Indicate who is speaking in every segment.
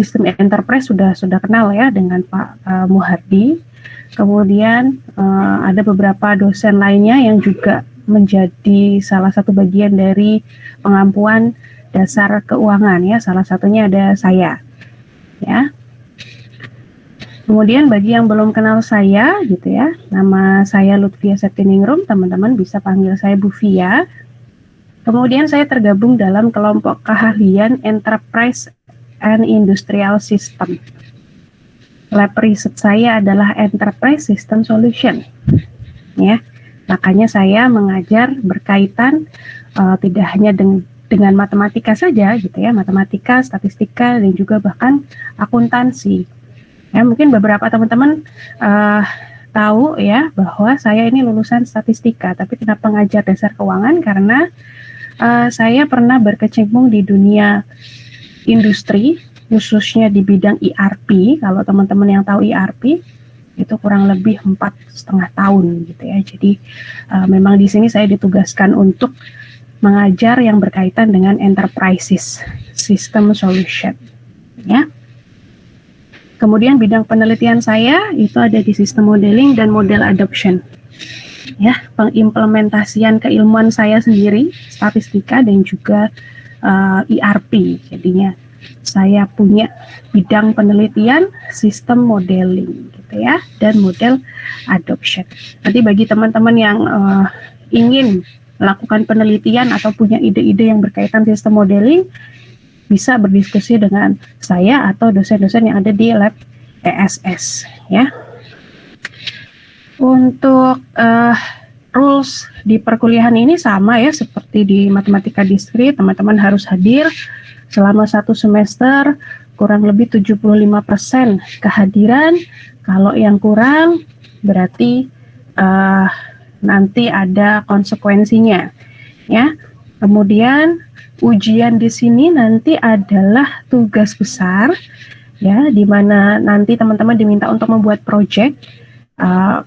Speaker 1: sistem enterprise sudah kenal ya dengan Pak Muhardi. Kemudian ada beberapa dosen lainnya yang juga menjadi salah satu bagian dari pengampuan dasar keuangan ya. Salah satunya ada saya ya. Kemudian bagi yang belum kenal saya gitu ya, nama saya Lutfia Septiningrum, teman-teman bisa panggil saya Bu Fia. Kemudian saya tergabung dalam kelompok keahlian Enterprise and Industrial System. Lab riset saya adalah Enterprise System Solution. Ya, makanya saya mengajar berkaitan tidak hanya dengan matematika saja gitu ya, matematika, statistika dan juga bahkan akuntansi. Ya, mungkin beberapa teman-teman tahu ya bahwa saya ini lulusan statistika, tapi kenapa ngajar dasar keuangan? Karena saya pernah berkecimpung di dunia industri, khususnya di bidang ERP. Kalau teman-teman yang tahu ERP, itu kurang lebih 4,5 tahun gitu ya. Jadi memang di sini saya ditugaskan untuk mengajar yang berkaitan dengan enterprises, system solution, ya. Kemudian bidang penelitian saya itu ada di sistem modeling dan model adoption. Ya, pengimplementasian keilmuan saya sendiri, statistika dan juga ERP. Jadinya saya punya bidang penelitian, sistem modeling gitu ya, dan model adoption. Nanti bagi teman-teman yang ingin melakukan penelitian atau punya ide-ide yang berkaitan sistem modeling, bisa berdiskusi dengan saya atau dosen-dosen yang ada di lab ESS ya. Untuk rules di perkuliahan ini sama ya seperti di matematika diskrit, teman-teman harus hadir selama 1 semester, kurang lebih 75% kehadiran. Kalau yang kurang berarti nanti ada konsekuensinya ya. Kemudian ujian di sini nanti adalah tugas besar ya, di mana nanti teman-teman diminta untuk membuat project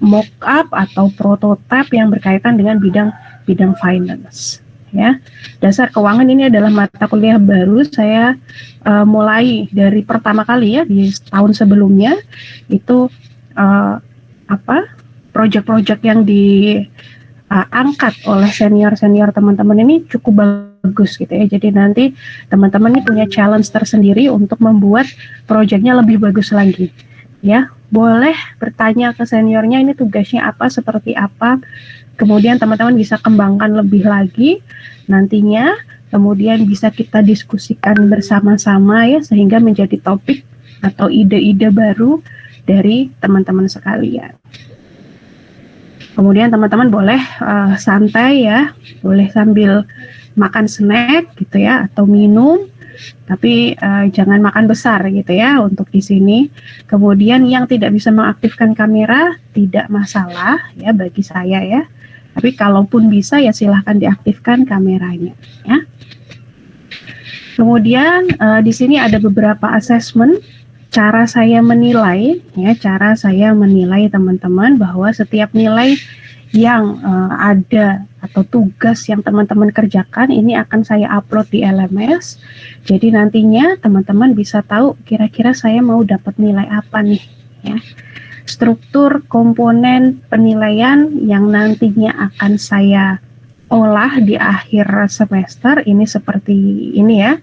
Speaker 1: mock-up atau prototipe yang berkaitan dengan bidang finance ya. Dasar keuangan ini adalah mata kuliah baru saya mulai dari pertama kali ya di tahun sebelumnya itu project-project yang diangkat oleh senior-senior teman-teman ini cukup bagus gitu ya. Jadi nanti teman-teman ini punya challenge tersendiri untuk membuat proyeknya lebih bagus lagi. Ya, boleh bertanya ke seniornya ini tugasnya apa, seperti apa. Kemudian teman-teman bisa kembangkan lebih lagi nantinya. Kemudian bisa kita diskusikan bersama-sama ya, sehingga menjadi topik atau ide-ide baru dari teman-teman sekalian. Kemudian teman-teman boleh santai ya, boleh sambil makan snack gitu ya atau minum, tapi jangan makan besar gitu ya untuk di sini. Kemudian yang tidak bisa mengaktifkan kamera tidak masalah ya bagi saya ya. Tapi kalaupun bisa ya silahkan diaktifkan kameranya ya. Kemudian di sini ada beberapa assessment cara saya menilai ya, cara saya menilai teman-teman bahwa setiap nilai yang ada atau tugas yang teman-teman kerjakan ini akan saya upload di LMS. Jadi nantinya teman-teman bisa tahu kira-kira saya mau dapat nilai apa nih ya. Struktur komponen penilaian yang nantinya akan saya olah di akhir semester ini seperti ini ya.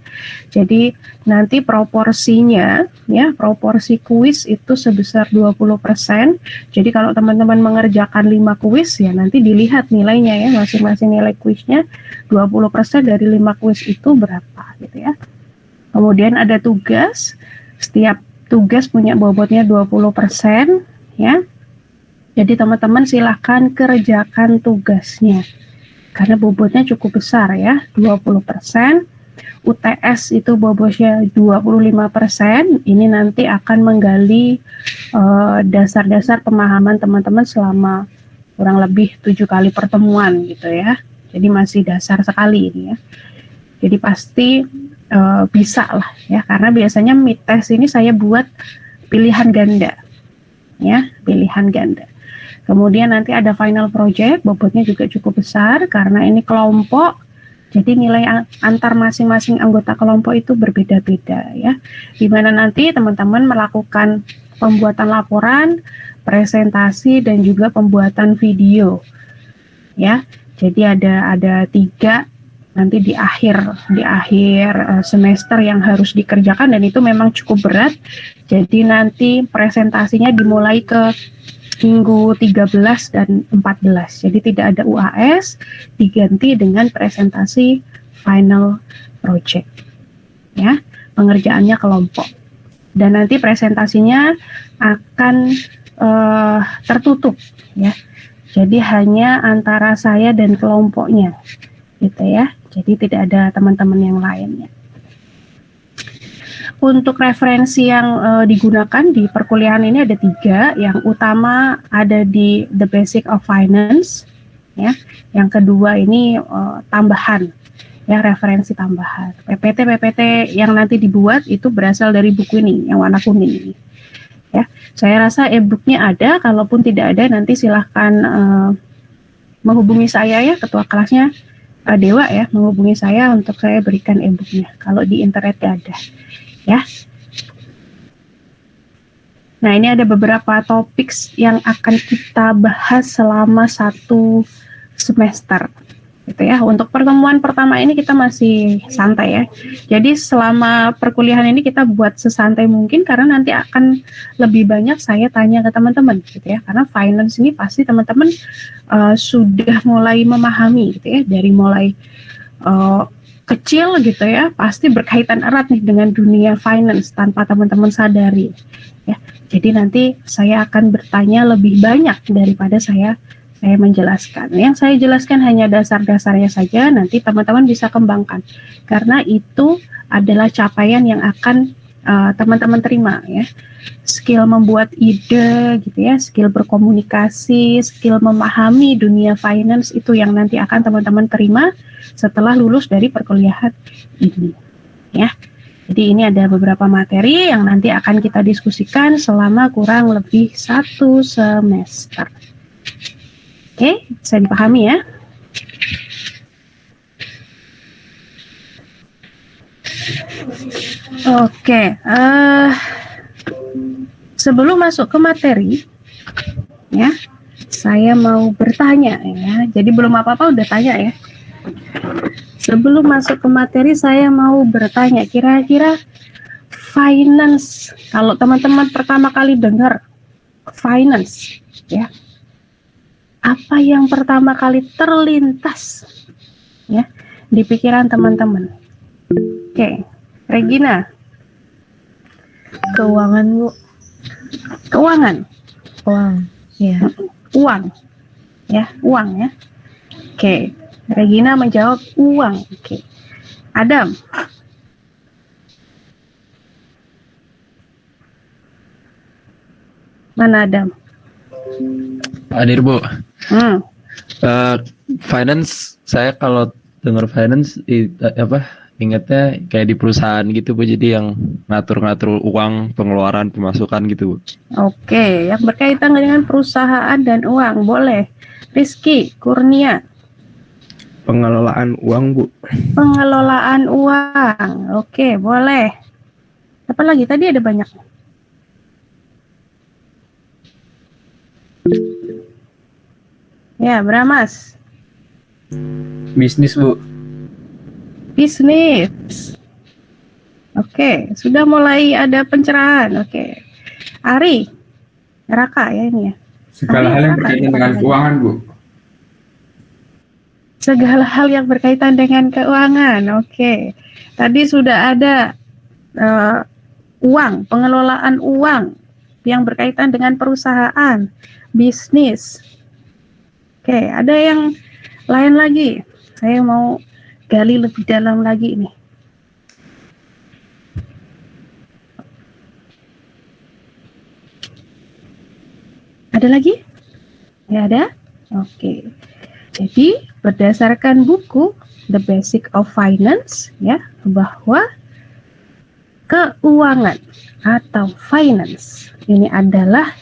Speaker 1: Jadi nanti proporsinya ya, proporsi kuis itu sebesar 20%. Jadi kalau teman-teman mengerjakan 5 kuis ya nanti dilihat nilainya ya, masing-masing nilai kuisnya 20% dari 5 kuis itu berapa gitu ya. Kemudian ada tugas, setiap tugas punya bobotnya 20% ya. Jadi teman-teman silahkan kerjakan tugasnya. Karena bobotnya cukup besar ya, 20%. UTS itu bobotnya 25%. Ini nanti akan menggali dasar-dasar pemahaman teman-teman selama kurang lebih 7 kali pertemuan gitu ya. Jadi masih dasar sekali ini ya. Jadi pasti bisa lah ya, karena biasanya mid test ini saya buat pilihan ganda ya, pilihan ganda. Kemudian nanti ada final project, bobotnya juga cukup besar karena ini kelompok Jadi nilai antar masing-masing anggota kelompok itu berbeda-beda ya. Di mana nanti teman-teman melakukan pembuatan laporan, presentasi dan juga pembuatan video. Ya. Jadi ada 3 nanti di akhir semester yang harus dikerjakan, dan itu memang cukup berat. Jadi nanti presentasinya dimulai ke minggu 13 dan 14. Jadi tidak ada UAS, diganti dengan presentasi final project. Ya, pengerjaannya kelompok. Dan nanti presentasinya akan tertutup ya. Jadi hanya antara saya dan kelompoknya. Gitu ya. Jadi tidak ada teman-teman yang lainnya. Untuk referensi yang digunakan di perkuliahan ini ada 3. Yang utama ada di The Basic of Finance, ya. Yang kedua ini tambahan, ya, referensi tambahan. PPT yang nanti dibuat itu berasal dari buku ini, yang warna kuning ini. Ya, saya rasa e-booknya ada. Kalaupun tidak ada, nanti silahkan menghubungi saya ya, ketua kelasnya Dewa ya, menghubungi saya untuk saya berikan e-booknya. Kalau di internet ada. Ya. Nah, ini ada beberapa topik yang akan kita bahas selama 1 semester. Gitu ya. Untuk pertemuan pertama ini kita masih santai ya. Jadi selama perkuliahan ini kita buat sesantai mungkin, karena nanti akan lebih banyak saya tanya ke teman-teman gitu ya. Karena finance ini pasti teman-teman sudah mulai memahami gitu ya, dari mulai kecil gitu ya, pasti berkaitan erat nih dengan dunia finance tanpa teman-teman sadari ya. Jadi nanti saya akan bertanya lebih banyak daripada saya menjelaskan. Yang saya jelaskan hanya dasar-dasarnya saja, nanti teman-teman bisa kembangkan karena itu adalah capaian yang akan teman-teman terima ya. Skill membuat ide gitu ya, skill berkomunikasi, skill memahami dunia finance, itu yang nanti akan teman-teman terima setelah lulus dari perkuliahan ini ya. Jadi ini ada beberapa materi yang nanti akan kita diskusikan selama kurang lebih 1 semester. Oke, bisa dipahami ya. Oke, sebelum masuk ke materi ya, saya mau bertanya ya. Jadi belum apa-apa udah tanya ya. Sebelum masuk ke materi, saya mau bertanya, kira-kira finance, kalau teman-teman pertama kali dengar finance, ya, apa yang pertama kali terlintas, ya, di pikiran teman-teman? Oke, Regina.
Speaker 2: Keuangan, Bu.
Speaker 1: Keuangan.
Speaker 2: Uang, ya.
Speaker 1: Uang, ya, uang ya. Oke. Regina menjawab uang. Oke. Adam. Mana Adam?
Speaker 3: Hadir, Bu. Finance, saya kalau dengar finance ingatnya kayak di perusahaan gitu, Bu. Jadi yang ngatur-ngatur uang, pengeluaran, pemasukan gitu, Bu.
Speaker 1: Oke, yang berkaitan dengan perusahaan dan uang, boleh. Rizky Kurnia.
Speaker 4: Pengelolaan uang, Bu.
Speaker 1: Pengelolaan uang. Oke, boleh. Apa lagi? Tadi ada banyak. Ya, Bramas.
Speaker 4: Bisnis, Bu.
Speaker 1: Bisnis. Oke, sudah mulai ada pencerahan. Oke. Ari. Raka ya ini ya.
Speaker 5: Segala hal yang berkaitan dengan keuangan, Bu.
Speaker 1: Segala hal yang berkaitan dengan keuangan. Oke. Tadi sudah ada uang, pengelolaan uang yang berkaitan dengan perusahaan, bisnis. Oke, ada yang lain lagi. Saya mau gali lebih dalam lagi nih. Ada lagi? Ya ada? Oke. Jadi berdasarkan buku The Basic of Finance ya, bahwa keuangan atau finance ini adalah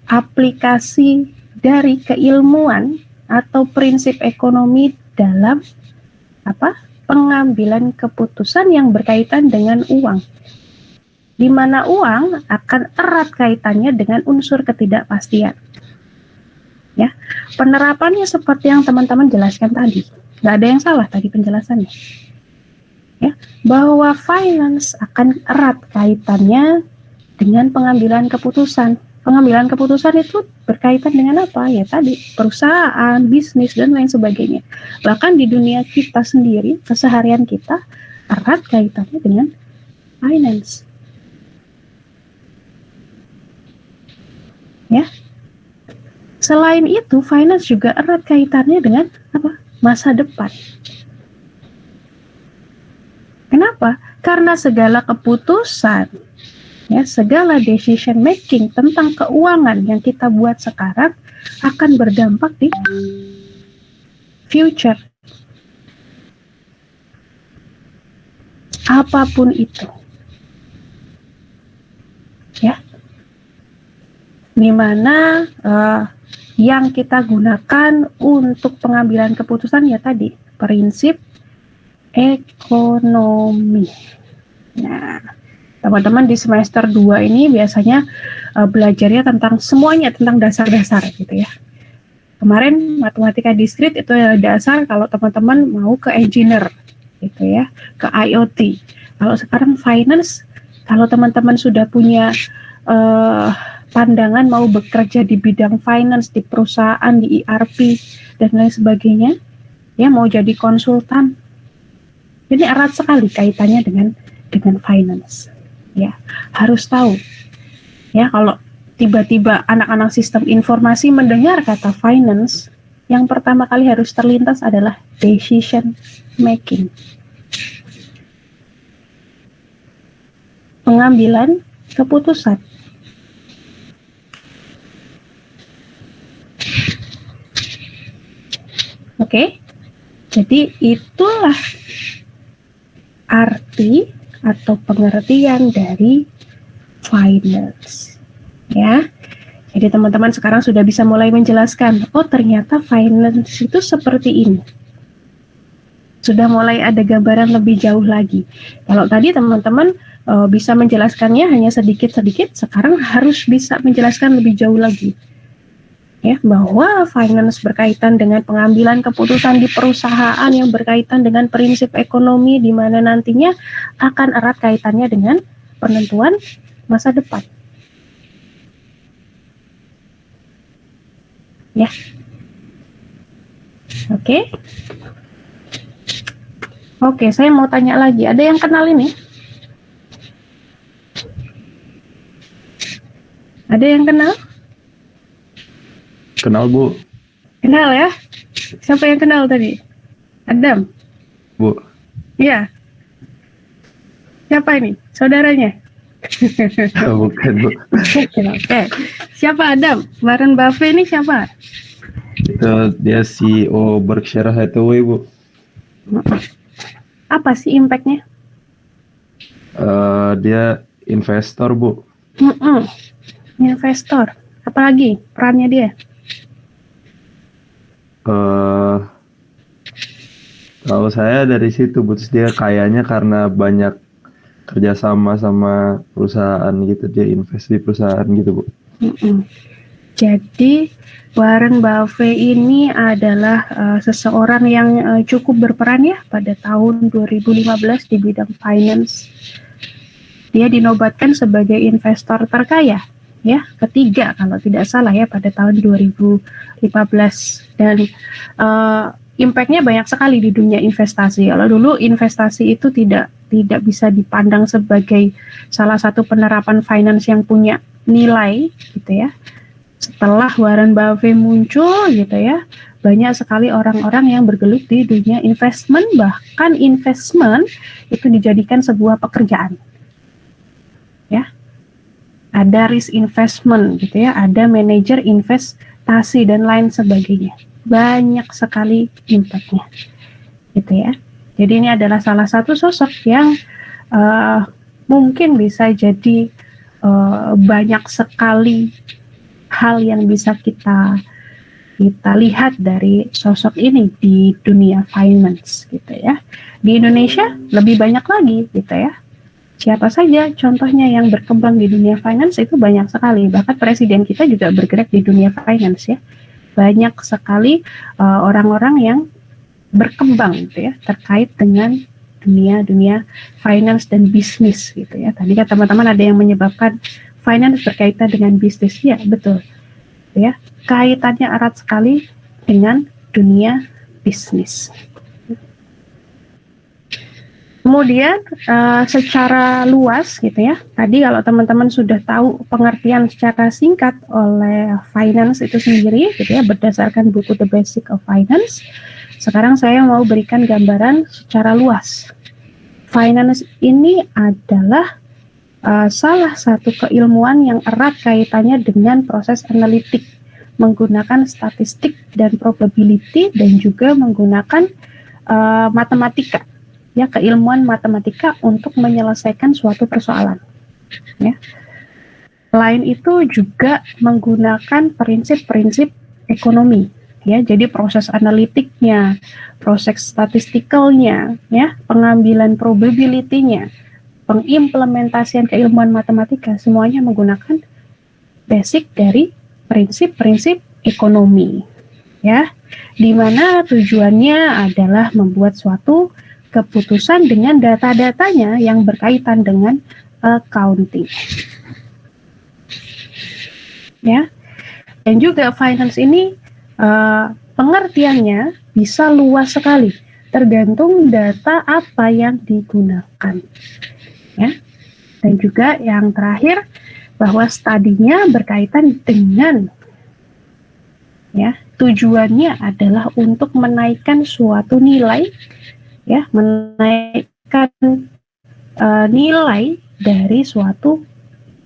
Speaker 1: aplikasi dari keilmuan atau prinsip ekonomi dalam apa? pengambilan keputusan yang berkaitan dengan uang, di mana uang akan erat kaitannya dengan unsur ketidakpastian. Ya, penerapannya seperti yang teman-teman jelaskan tadi, nggak ada yang salah tadi penjelasannya. Ya, bahwa finance akan erat kaitannya dengan pengambilan keputusan. Pengambilan keputusan itu berkaitan dengan apa? Ya tadi, perusahaan, bisnis, dan lain sebagainya. Bahkan di dunia kita sendiri, keseharian kita, erat kaitannya dengan finance. Ya. Selain itu, finance juga erat kaitannya dengan apa? Masa depan. Kenapa? Karena segala keputusan, ya, segala decision making tentang keuangan yang kita buat sekarang akan berdampak di future. Apapun itu. Ya. Dimana yang kita gunakan untuk pengambilan keputusan ya tadi, prinsip ekonomi. Nah, teman-teman di semester 2 ini biasanya belajarnya tentang semuanya, tentang dasar-dasar gitu ya. Kemarin matematika diskrit itu dasar kalau teman-teman mau ke engineer gitu ya, ke IoT. Kalau sekarang finance, kalau teman-teman sudah punya pandangan mau bekerja di bidang finance, di perusahaan, di ERP dan lain sebagainya, ya mau jadi konsultan. Ini erat sekali kaitannya dengan finance. Ya, harus tahu. Ya, kalau tiba-tiba anak-anak sistem informasi mendengar kata finance, yang pertama kali harus terlintas adalah decision making. Pengambilan keputusan. Oke. Jadi itulah arti atau pengertian dari finance, ya. Jadi teman-teman sekarang sudah bisa mulai menjelaskan, oh ternyata finance itu seperti ini. Sudah mulai ada gambaran lebih jauh lagi. Kalau tadi teman-teman bisa menjelaskannya hanya sedikit-sedikit, sekarang harus bisa menjelaskan lebih jauh lagi. Ya, bahwa finance berkaitan dengan pengambilan keputusan di perusahaan yang berkaitan dengan prinsip ekonomi, di mana nantinya akan erat kaitannya dengan penentuan masa depan. Ya. Oke. Oke, saya mau tanya lagi. Ada yang kenal ini? Ada yang kenal?
Speaker 3: Kenal, Bu.
Speaker 1: Kenal ya? Siapa yang kenal tadi? Adam?
Speaker 3: Bu.
Speaker 1: Iya. Siapa ini? Saudaranya?
Speaker 3: Bukan, Bu.
Speaker 1: Oke. Siapa Adam? Warren Buffett ini siapa?
Speaker 3: Itu dia CEO Berkshire Hathaway, Bu.
Speaker 1: Apa sih impact-nya?
Speaker 3: Dia investor, Bu.
Speaker 1: Investor. Apalagi perannya dia?
Speaker 3: Kalau saya dari situ, Bu, terus dia kayaknya karena banyak kerjasama sama perusahaan gitu, dia invest di perusahaan gitu, Bu.
Speaker 1: Jadi Warren Buffett ini adalah seseorang yang cukup berperan ya pada tahun 2015 di bidang finance. Dia dinobatkan sebagai investor terkaya ya, ketiga kalau tidak salah ya pada tahun 2015, dan impact-nya banyak sekali di dunia investasi. Kalau dulu investasi itu tidak bisa dipandang sebagai salah satu penerapan finance yang punya nilai gitu ya. Setelah Warren Buffett muncul gitu ya, banyak sekali orang-orang yang bergelut di dunia investment, bahkan investment itu dijadikan sebuah pekerjaan. Ya. Ada risk investment gitu ya, ada manajer investasi dan lain sebagainya. Banyak sekali impact-nya gitu ya. Jadi ini adalah salah satu sosok yang mungkin bisa jadi banyak sekali hal yang bisa kita kita lihat dari sosok ini di dunia finance gitu ya. Di Indonesia lebih banyak lagi gitu ya. Siapa saja contohnya yang berkembang di dunia finance itu banyak sekali. Bahkan presiden kita juga bergerak di dunia finance ya. Banyak sekali orang-orang yang berkembang gitu ya terkait dengan dunia finance dan bisnis gitu ya. Tadi kan teman-teman ada yang menyebabkan finance berkaitan dengan bisnis, ya betul ya, kaitannya erat sekali dengan dunia bisnis. Kemudian secara luas gitu ya, tadi kalau teman-teman sudah tahu pengertian secara singkat oleh finance itu sendiri gitu ya, berdasarkan buku The Basic of Finance, sekarang saya mau berikan gambaran secara luas. Finance ini adalah salah satu keilmuan yang erat kaitannya dengan proses analitik, menggunakan statistik dan probability, dan juga menggunakan matematika, ya, keilmuan matematika untuk menyelesaikan suatu persoalan. Ya. Selain itu juga menggunakan prinsip-prinsip ekonomi, ya. Jadi proses analitiknya, proses statistikalnya, ya, pengambilan probability-nya, pengimplementasian keilmuan matematika, semuanya menggunakan basic dari prinsip-prinsip ekonomi, ya, di mana tujuannya adalah membuat suatu keputusan dengan data-datanya yang berkaitan dengan accounting, ya. Dan juga finance ini pengertiannya bisa luas sekali, tergantung data apa yang digunakan. Ya. Dan juga yang terakhir bahwa studinya berkaitan dengan, ya, tujuannya adalah untuk menaikkan suatu nilai, ya, menaikkan nilai dari suatu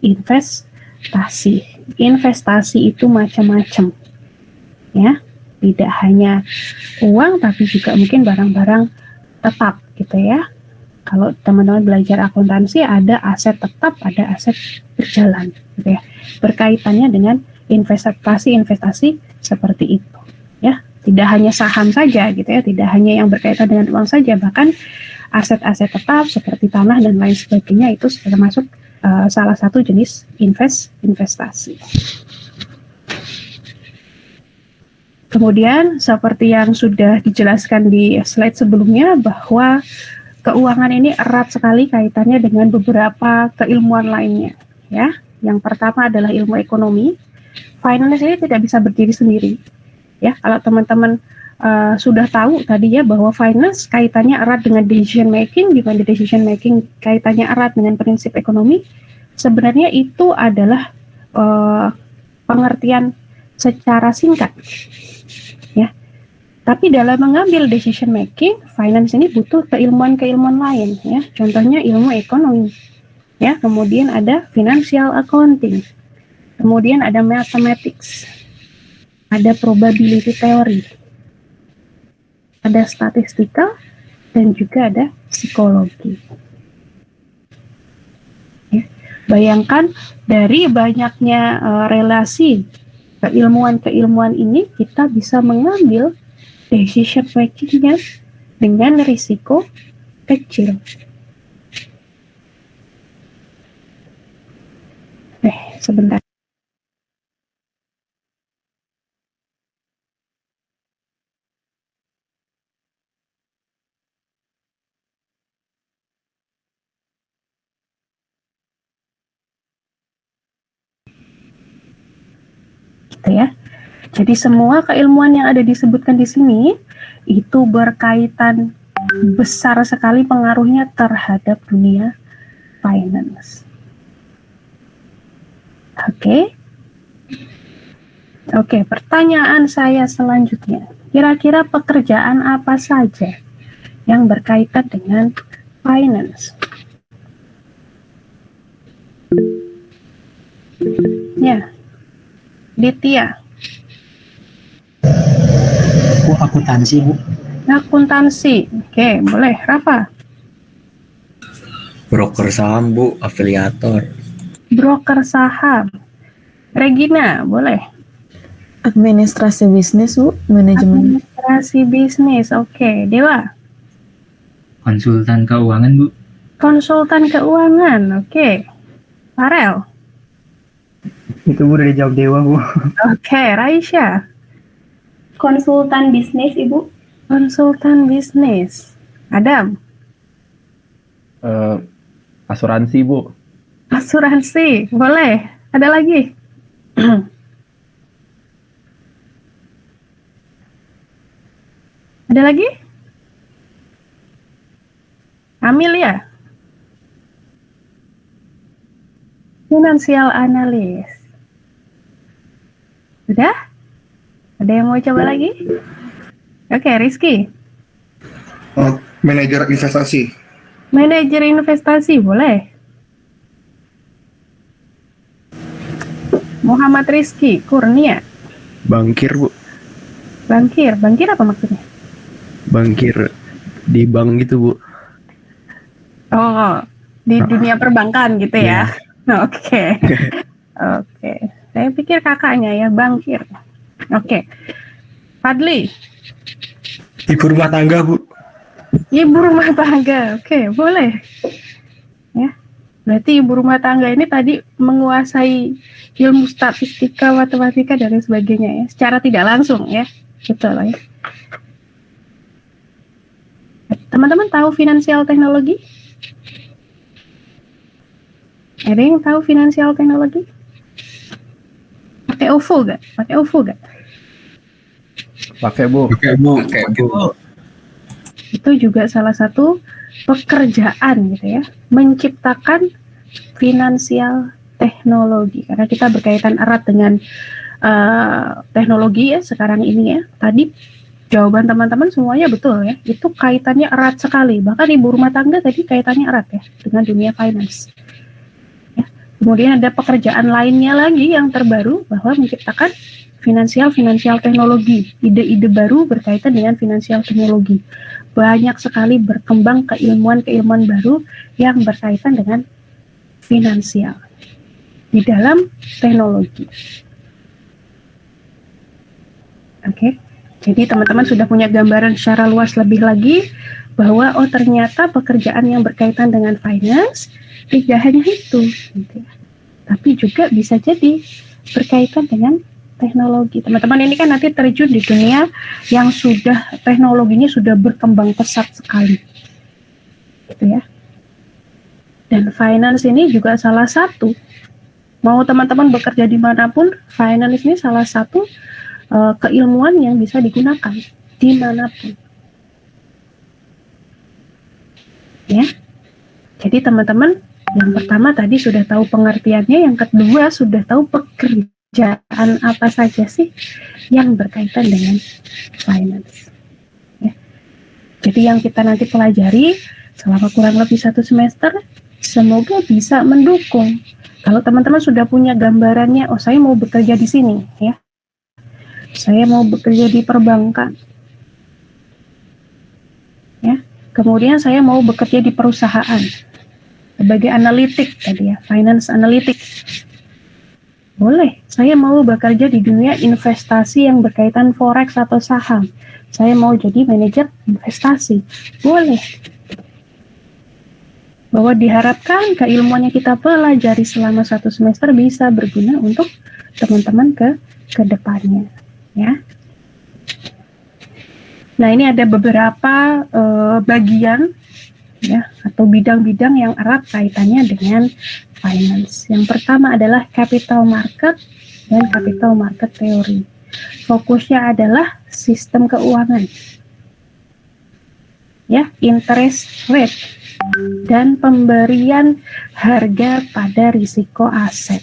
Speaker 1: investasi. Investasi itu macam-macam, ya, tidak hanya uang tapi juga mungkin barang-barang tetap gitu ya. Kalau teman-teman belajar akuntansi ada aset tetap, ada aset berjalan gitu ya. Berkaitannya dengan investasi seperti itu ya. Tidak hanya saham saja gitu ya, tidak hanya yang berkaitan dengan uang saja, bahkan aset-aset tetap seperti tanah dan lain sebagainya itu termasuk salah satu jenis investasi. Kemudian seperti yang sudah dijelaskan di slide sebelumnya bahwa keuangan ini erat sekali kaitannya dengan beberapa keilmuan lainnya, ya. Yang pertama adalah ilmu ekonomi. Finance ini tidak bisa berdiri sendiri, ya. Kalau teman-teman sudah tahu tadi ya bahwa finance kaitannya erat dengan decision making, di mana decision making kaitannya erat dengan prinsip ekonomi. Sebenarnya itu adalah pengertian secara singkat, ya. Tapi dalam mengambil decision making, finance ini butuh keilmuan-keilmuan lain, ya. Contohnya ilmu ekonomi, ya. Kemudian ada financial accounting, kemudian ada mathematics, ada probability theory, ada statistical, dan juga ada psikologi. Ya. Bayangkan dari banyaknya relasi keilmuan-keilmuan ini, kita bisa mengambil decision making-nya dengan risiko kecil. Sebentar. Gitu ya. Jadi semua keilmuan yang ada disebutkan di sini itu berkaitan besar sekali pengaruhnya terhadap dunia finance. Oke, pertanyaan saya selanjutnya. Kira-kira pekerjaan apa saja yang berkaitan dengan finance? Ya, Ditya.
Speaker 6: Akuntansi, Bu.
Speaker 1: Akuntansi. Oke, boleh. Rafa?
Speaker 7: Broker saham, Bu, afiliator.
Speaker 1: Broker saham. Regina, boleh.
Speaker 2: Administrasi bisnis, Bu. Manajemen.
Speaker 1: Administrasi bisnis. Oke, Dewa.
Speaker 6: Konsultan keuangan, Bu.
Speaker 1: Konsultan keuangan. Oke. Farel.
Speaker 4: Itu Bu udah dijawab Dewa Bu.
Speaker 1: Oke, Raisya.
Speaker 7: Konsultan bisnis, Ibu.
Speaker 1: Konsultan bisnis. Adam.
Speaker 3: Asuransi Bu.
Speaker 1: Asuransi. Boleh. Ada lagi? Ada lagi? Amelia. Financial analis. Sudah? Ada yang mau coba lagi? Oke, Rizky.
Speaker 8: Manajer investasi.
Speaker 1: Manajer investasi, boleh. Muhammad Rizky Kurnia.
Speaker 4: Bankir Bu.
Speaker 1: Bankir. Bankir apa maksudnya?
Speaker 4: Bankir di bank gitu Bu.
Speaker 1: Oh, di dunia perbankan gitu ya? Oke. Oke. Saya pikir kakaknya ya, bankir. Oke. Fadli.
Speaker 4: Ibu rumah tangga Bu.
Speaker 1: Ibu rumah tangga. Oke, boleh. Ya. Berarti ibu rumah tangga ini tadi menguasai ilmu statistika, matematika, dan lain sebagainya ya. Secara tidak langsung ya. Betul lah ya. Teman-teman tahu finansial teknologi? Ada yang tahu finansial teknologi? Pakai OVO gak? Pakai OVO gak?
Speaker 3: Pakai Bu.
Speaker 5: Oke Bu. Oke Bu.
Speaker 1: Itu juga salah satu pekerjaan gitu ya, menciptakan finansial teknologi, karena kita berkaitan erat dengan teknologi ya sekarang ini ya. Tadi jawaban teman-teman semuanya betul ya, itu kaitannya erat sekali, bahkan ibu rumah tangga tadi kaitannya erat ya dengan dunia finance ya. Kemudian ada pekerjaan lainnya lagi yang terbaru, bahwa menciptakan finansial teknologi, ide-ide baru berkaitan dengan finansial teknologi. Banyak sekali berkembang keilmuan baru yang berkaitan dengan finansial di dalam teknologi. Oke, jadi teman-teman sudah punya gambaran secara luas lebih lagi bahwa oh ternyata pekerjaan yang berkaitan dengan finance tidak hanya itu, gitu ya, tapi juga bisa jadi berkaitan dengan teknologi. Teman-teman ini kan nanti terjun di dunia yang sudah teknologinya sudah berkembang pesat sekali, gitu ya. Dan finance ini juga salah satu. Mau teman-teman bekerja dimanapun, finance ini salah satu keilmuan yang bisa digunakan dimanapun. Ya. Jadi teman-teman, yang pertama tadi sudah tahu pengertiannya, yang kedua sudah tahu pekerjaan apa saja sih yang berkaitan dengan finance ya. Jadi yang kita nanti pelajari selama kurang lebih 1 semester semoga bisa mendukung. Kalau teman-teman sudah punya gambarannya, oh saya mau bekerja di sini ya, saya mau bekerja di perbankan ya, kemudian saya mau bekerja di perusahaan sebagai analitik tadi ya, finance analytic. Boleh, saya mau bekerja di dunia investasi yang berkaitan forex atau saham. Saya mau jadi manajer investasi. Boleh. Bahwa diharapkan keilmuan yang kita pelajari selama 1 semester bisa berguna untuk teman-teman ke depannya. Ya. Nah, ini ada beberapa bagian ya atau bidang-bidang yang erat kaitannya dengan finance. Yang pertama adalah capital market dan capital market theory. Fokusnya adalah sistem keuangan. Ya, interest rate dan pemberian harga pada risiko aset.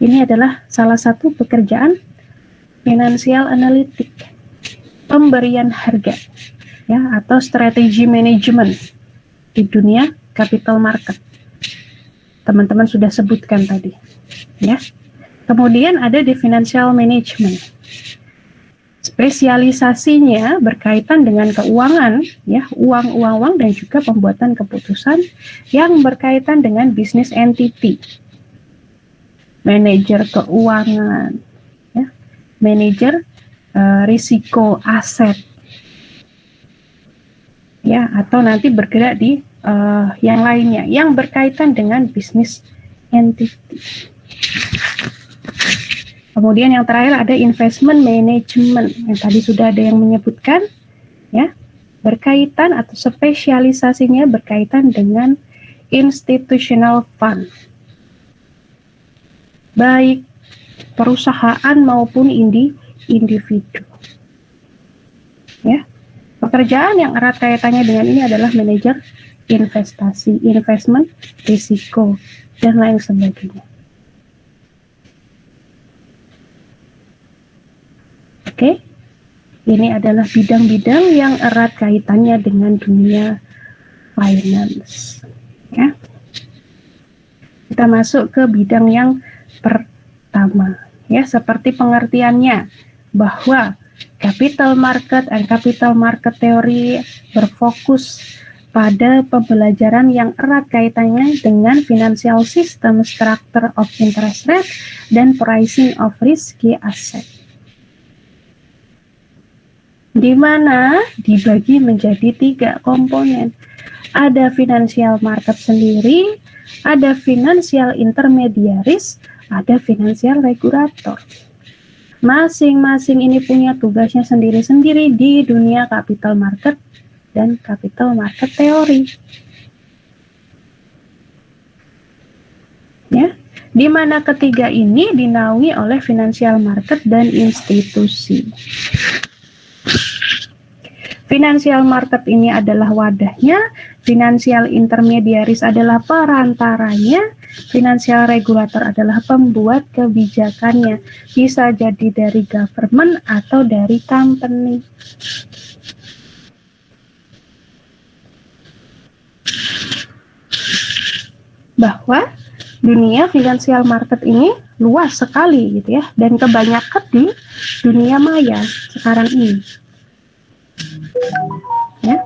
Speaker 1: Ini adalah salah satu pekerjaan financial analytic. Pemberian harga ya atau strategi manajemen di dunia capital market. Teman-teman sudah sebutkan tadi, ya. Kemudian ada di financial management. Spesialisasinya berkaitan dengan keuangan, ya, uang dan juga pembuatan keputusan yang berkaitan dengan business entity. manajer keuangan, ya, manajer risiko aset, ya, atau nanti bergerak di yang lainnya yang berkaitan dengan bisnis entity. Kemudian yang terakhir ada investment management yang tadi sudah ada yang menyebutkan, ya, berkaitan atau spesialisasinya berkaitan dengan institutional fund, baik perusahaan maupun individu. Ya, pekerjaan yang erat kaitannya dengan ini adalah manajer investasi, investment, risiko, dan lain sebagainya. Oke, ini adalah bidang-bidang yang erat kaitannya dengan dunia finance. Ya. Kita masuk ke bidang yang pertama, ya, seperti pengertiannya bahwa capital market and capital market theory berfokus pada pembelajaran yang erat kaitannya dengan financial system, structure of interest rate, dan pricing of risky asset, di mana dibagi menjadi 3 komponen. Ada financial market sendiri, ada financial intermediaries, ada financial regulator. Masing-masing ini punya tugasnya sendiri-sendiri di dunia capital market dan capital market teori. Ya, di mana ketiga ini dinaungi oleh financial market dan institusi. Financial market ini adalah wadahnya, financial intermediaries adalah perantaranya, financial regulator adalah pembuat kebijakannya, bisa jadi dari government atau dari company. Bahwa dunia financial market ini luas sekali gitu ya, dan kebanyakan di dunia maya sekarang ini. Ya.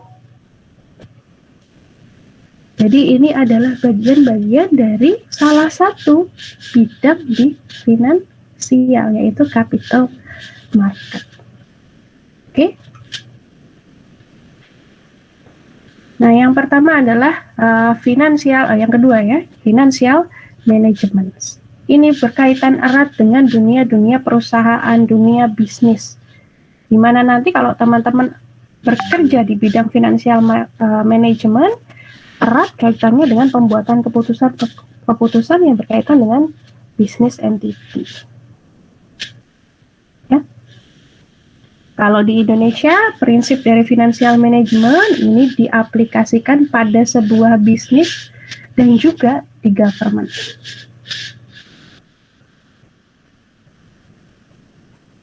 Speaker 1: Jadi ini adalah bagian-bagian dari salah satu bidang di finansial, yaitu capital market. Oke. Nah, yang pertama adalah yang kedua ya, financial management. Ini berkaitan erat dengan dunia perusahaan, dunia bisnis. Di mana nanti kalau teman-teman bekerja di bidang financial management, erat kaitannya dengan pembuatan keputusan yang berkaitan dengan business entity. Ya. Kalau di Indonesia, prinsip dari financial management ini diaplikasikan pada sebuah bisnis dan juga di government.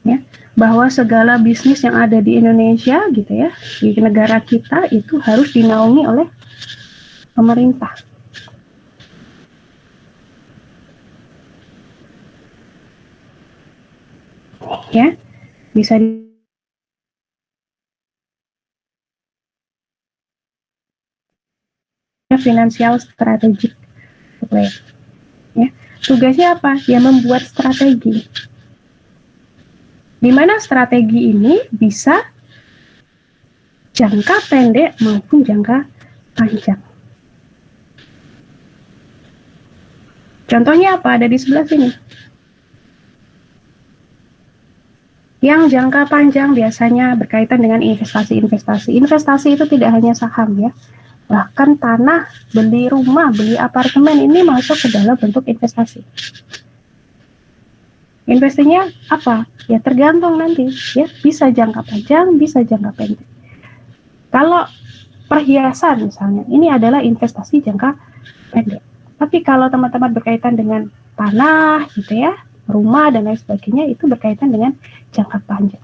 Speaker 1: Ya, bahwa segala bisnis yang ada di Indonesia gitu ya, di negara kita itu harus dinaungi oleh pemerintah. Ya, bisa financial strategic plan. Ya, tugasnya apa? Ya, membuat strategi. Di mana strategi ini bisa jangka pendek maupun jangka panjang. Contohnya apa? Ada di sebelah sini. Yang jangka panjang biasanya berkaitan dengan investasi. Investasi itu tidak hanya saham ya. Bahkan tanah, beli rumah, beli apartemen ini masuk ke dalam bentuk investasi. Investasinya apa? Ya tergantung nanti, ya bisa jangka panjang, bisa jangka pendek. Kalau perhiasan misalnya, ini adalah investasi jangka pendek. Tapi kalau teman-teman berkaitan dengan tanah gitu ya, rumah dan lain sebagainya, itu berkaitan dengan jangka panjang.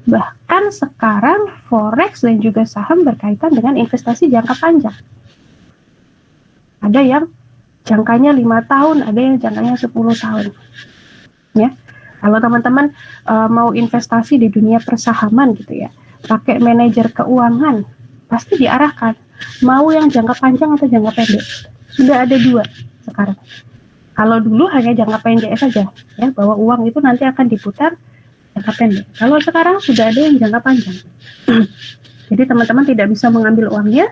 Speaker 1: Bahkan sekarang forex dan juga saham berkaitan dengan investasi jangka panjang. Ada yang jangkanya 5 tahun, ada yang jangkanya 10 tahun. Ya, kalau teman-teman mau investasi di dunia persahaman gitu ya, pakai manajer keuangan, pasti diarahkan mau yang jangka panjang atau jangka pendek. Sudah ada 2 sekarang. Kalau dulu hanya jangka pendek saja, ya, bahwa uang itu nanti akan diputar jangka pendek. Kalau sekarang sudah ada yang jangka panjang. Jadi teman-teman tidak bisa mengambil uangnya,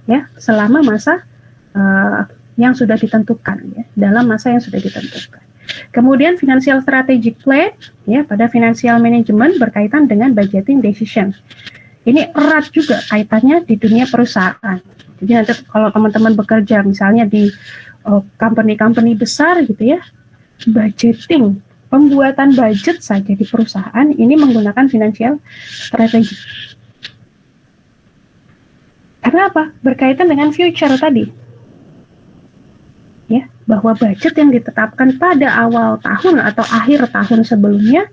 Speaker 1: ya, selama masa yang sudah ditentukan, ya, dalam masa yang sudah ditentukan. Kemudian financial strategic plan, ya, pada financial management berkaitan dengan budgeting decision. Ini erat juga kaitannya di dunia perusahaan. Jadi nanti kalau teman-teman bekerja misalnya di company-company besar gitu ya, budgeting, pembuatan budget saja di perusahaan ini menggunakan financial strategy. Karena apa? Berkaitan dengan future tadi. Ya, bahwa budget yang ditetapkan pada awal tahun atau akhir tahun sebelumnya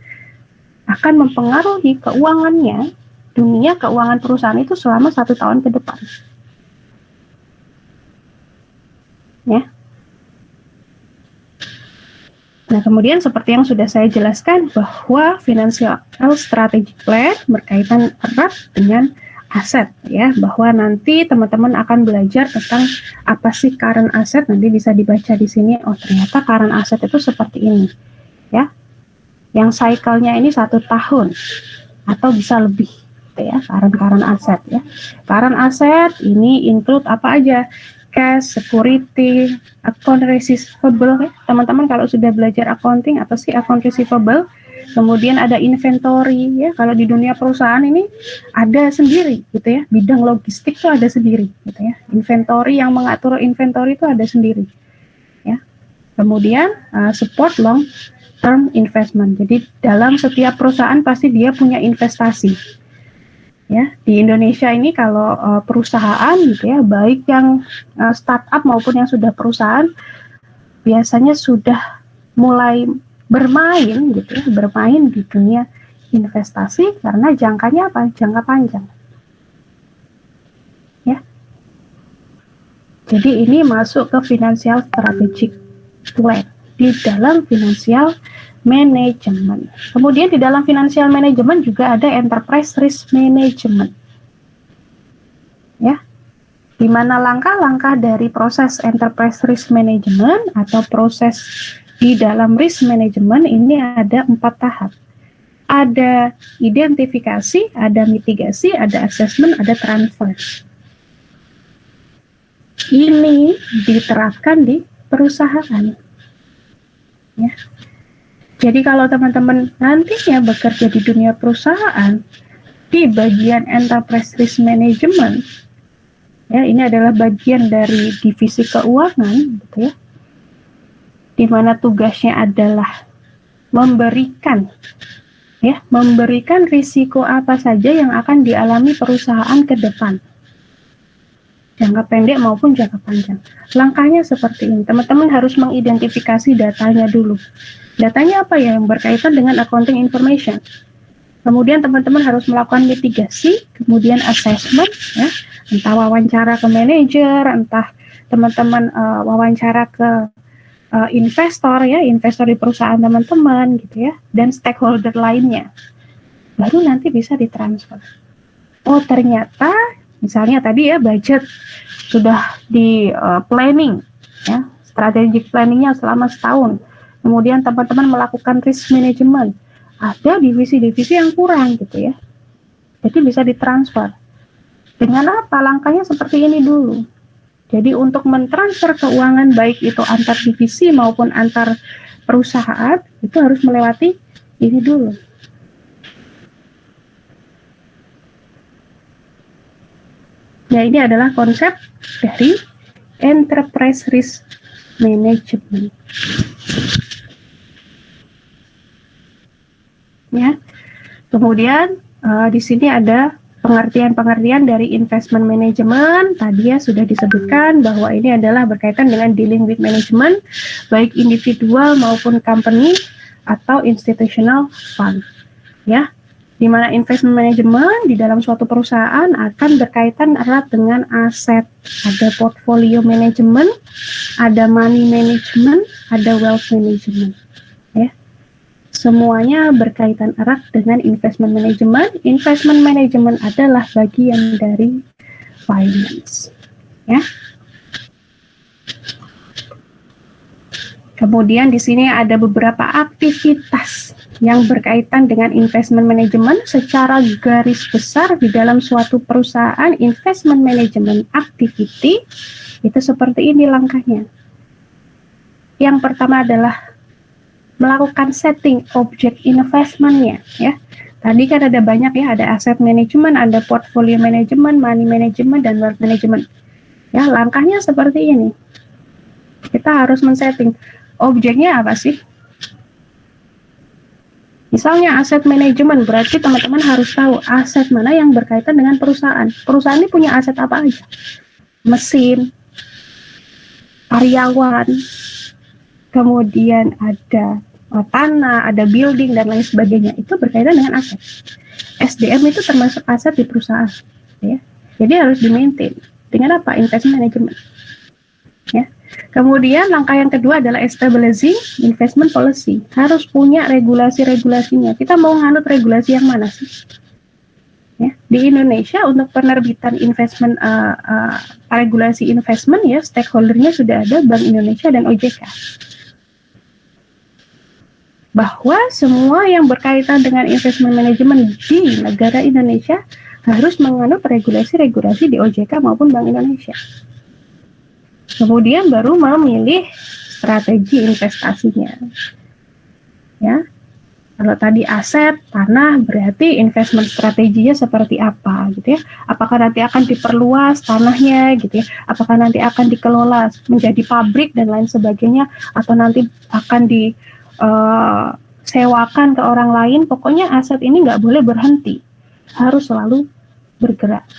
Speaker 1: akan mempengaruhi keuangannya, dunia keuangan perusahaan itu selama 1 tahun ke depan. Ya. Nah, kemudian seperti yang sudah saya jelaskan bahwa financial strategic plan berkaitan erat dengan aset, ya, bahwa nanti teman-teman akan belajar tentang apa sih current asset, nanti bisa dibaca di sini. Oh, ternyata current asset itu seperti ini, ya, yang cycle-nya ini 1 tahun atau bisa lebih, gitu ya, current asset, ya. Current asset ini include apa aja? Cash, security, account receivable, ya. Teman-teman kalau sudah belajar accounting, apa sih account receivable? Kemudian ada inventory, ya, kalau di dunia perusahaan ini ada sendiri, gitu ya, bidang logistik itu ada sendiri, gitu ya, inventory, yang mengatur inventory itu ada sendiri, ya. Kemudian support long term investment, jadi dalam setiap perusahaan pasti dia punya investasi, ya. Di Indonesia ini kalau perusahaan, gitu ya, baik yang startup maupun yang sudah perusahaan, biasanya sudah mulai bermain, gitu ya, bermain di dunia investasi karena jangkanya apa? Jangka panjang, ya. Jadi ini masuk ke financial strategic plan di dalam financial management. Kemudian di dalam financial management juga ada enterprise risk management, ya, di mana langkah-langkah dari proses enterprise risk management atau proses di dalam risk management ini ada 4 tahap. Ada identifikasi, ada mitigasi, ada assessment, ada transfer. Ini diterapkan di perusahaan, ya. Jadi kalau teman-teman nantinya bekerja di dunia perusahaan di bagian enterprise risk management, ya, ini adalah bagian dari divisi keuangan, gitu ya, di mana tugasnya adalah memberikan risiko apa saja yang akan dialami perusahaan ke depan, jangka pendek maupun jangka panjang. Langkahnya seperti ini, teman-teman harus mengidentifikasi datanya dulu. Datanya apa ya? Yang berkaitan dengan accounting information. Kemudian teman-teman harus melakukan mitigasi, kemudian assessment, ya, entah wawancara ke manajer, entah teman-teman wawancara ke investor, ya, investor di perusahaan teman-teman, gitu ya, dan stakeholder lainnya. Baru nanti bisa ditransfer. Oh, ternyata misalnya tadi ya budget sudah di planning, ya, strategic planningnya selama setahun. Kemudian teman-teman melakukan risk management. Ada divisi-divisi yang kurang, gitu ya. Jadi bisa ditransfer. Dengan apa? Langkahnya seperti ini dulu. Jadi untuk mentransfer keuangan baik itu antar divisi maupun antar perusahaan itu harus melewati ini dulu. Nah, ini adalah konsep dari enterprise risk management. Ya. Kemudian di sini ada pengertian-pengertian dari investment management. Tadi ya sudah disebutkan bahwa ini adalah berkaitan dengan dealing with management, baik individual maupun company atau institutional fund. Ya, di mana investment management di dalam suatu perusahaan akan berkaitan erat dengan aset. Ada portfolio management, ada money management, ada wealth management. Ya. Semuanya berkaitan erat dengan investment management. Investment management adalah bagian dari finance, ya. Kemudian di sini ada beberapa aktivitas yang berkaitan dengan investment management secara garis besar di dalam suatu perusahaan. Investment management activity itu seperti ini langkahnya. Yang pertama adalah melakukan setting objek investmentnya, ya. Tadi kan ada banyak ya, ada asset management, ada portfolio management, money management, dan wealth management. Ya, langkahnya seperti ini. Kita harus men-setting objeknya apa sih? Misalnya aset manajemen, berarti teman-teman harus tahu aset mana yang berkaitan dengan perusahaan. Perusahaan ini punya aset apa aja? Mesin, karyawan, kemudian ada tanah, ada building, dan lain sebagainya. Itu berkaitan dengan aset. SDM itu termasuk aset di perusahaan. Ya. Jadi harus di-maintain. Dengan apa? Investment management. Ya. Kemudian langkah yang kedua adalah establishing investment policy. Harus punya regulasi-regulasinya. Kita mau nganut regulasi yang mana sih? Ya, di Indonesia untuk penerbitan investment regulasi investment ya stakeholdernya sudah ada Bank Indonesia dan OJK. Bahwa semua yang berkaitan dengan investment management di negara Indonesia harus menganut regulasi-regulasi di OJK maupun Bank Indonesia. Kemudian baru memilih strategi investasinya. Ya. Kalau tadi aset, tanah, berarti investment strateginya seperti apa gitu ya. Apakah nanti akan diperluas tanahnya gitu ya. Apakah nanti akan dikelola menjadi pabrik dan lain sebagainya, atau nanti akan disewakan ke orang lain. Pokoknya aset ini nggak boleh berhenti. Harus selalu bergerak.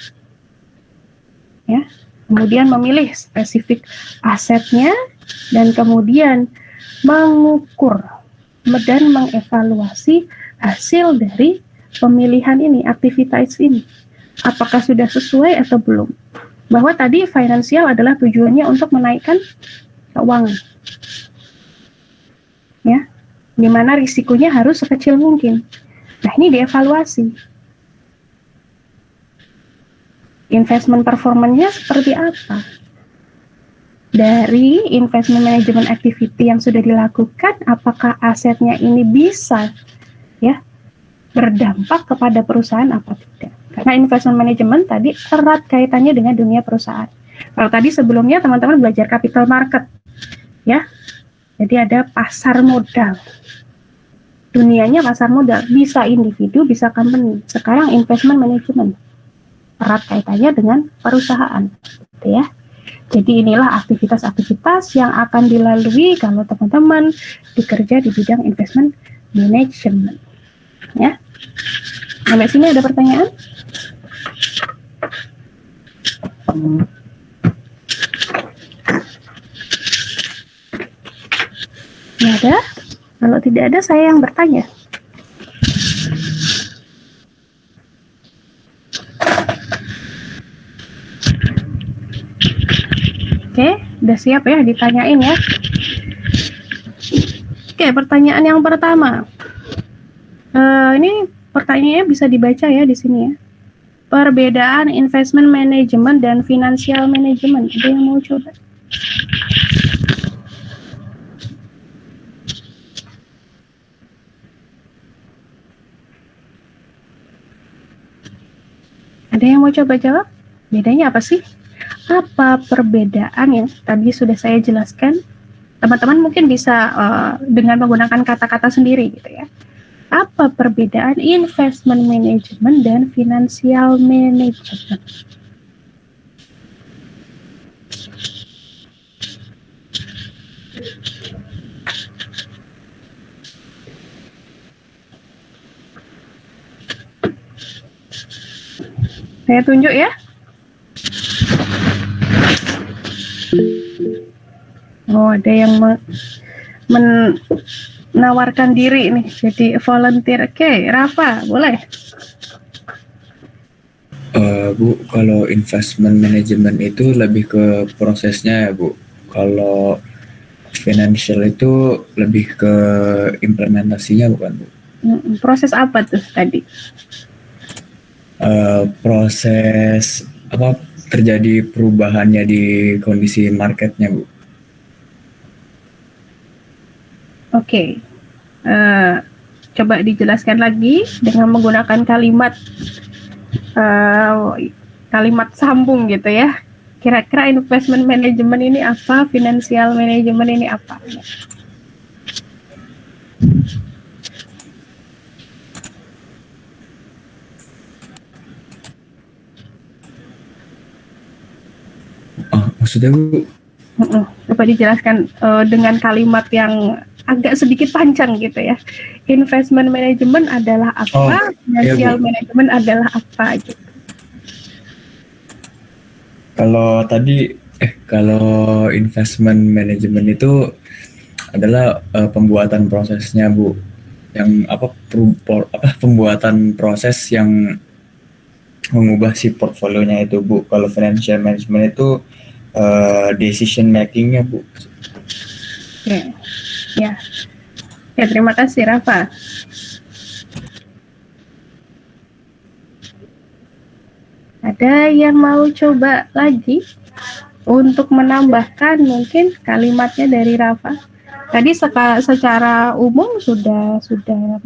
Speaker 1: Ya. Kemudian memilih spesifik asetnya dan kemudian mengukur dan mengevaluasi hasil dari pemilihan ini, aktivitas ini. Apakah sudah sesuai atau belum? Bahwa tadi finansial adalah tujuannya untuk menaikkan keuangan. Ya, di mana risikonya harus sekecil mungkin. Nah, ini dievaluasi. Investment performance-nya seperti apa? Dari investment management activity yang sudah dilakukan, apakah asetnya ini bisa ya berdampak kepada perusahaan apa tidak? Karena investment management tadi erat kaitannya dengan dunia perusahaan. Kalau tadi sebelumnya teman-teman belajar capital market, ya, jadi ada pasar modal. Dunianya pasar modal, bisa individu, bisa company. Sekarang investment management erat kaitannya dengan perusahaan, gitu ya. Jadi inilah aktivitas-aktivitas yang akan dilalui kalau teman-teman bekerja di bidang investment management. Ya. Sampai sini ada pertanyaan? Ya ada? Kalau tidak ada, saya yang bertanya. Oke, udah siap ya ditanyain ya. Oke, pertanyaan yang pertama. Ini pertanyaannya bisa dibaca ya di sini ya. Perbedaan investment management dan financial management. Ada yang mau coba? Ada yang mau coba jawab? Bedanya apa sih? Apa perbedaan yang tadi sudah saya jelaskan? Teman-teman mungkin bisa dengan menggunakan kata-kata sendiri gitu ya. Apa perbedaan investment management dan financial management? Saya tunjuk ya. Oh, ada yang menawarkan diri nih jadi volunteer. Oke, Rafa, boleh?
Speaker 8: Bu, kalau investment management itu lebih ke prosesnya ya, Bu. Kalau financial itu lebih ke implementasinya, bukan, Bu?
Speaker 1: Proses apa tuh tadi?
Speaker 8: Proses apa terjadi perubahannya di kondisi marketnya, Bu.
Speaker 1: Oke. Coba dijelaskan lagi dengan menggunakan kalimat kalimat sambung gitu ya. Kira-kira investment management ini apa, financial management ini apa?
Speaker 8: Oh, maksudnya Bu,
Speaker 1: Coba dijelaskan dengan kalimat yang agak sedikit panjang gitu ya. Investment management adalah apa? Financial
Speaker 8: Bu.
Speaker 1: management adalah apa gitu.
Speaker 8: Kalau investment management itu adalah pembuatan prosesnya Bu. Yang pembuatan proses yang mengubah si portfolionya itu Bu. Kalau financial management itu decision makingnya Bu.
Speaker 1: Oke. Ya. Ya, terima kasih Rafa. Ada yang mau coba lagi untuk menambahkan mungkin kalimatnya dari Rafa? Tadi secara umum sudah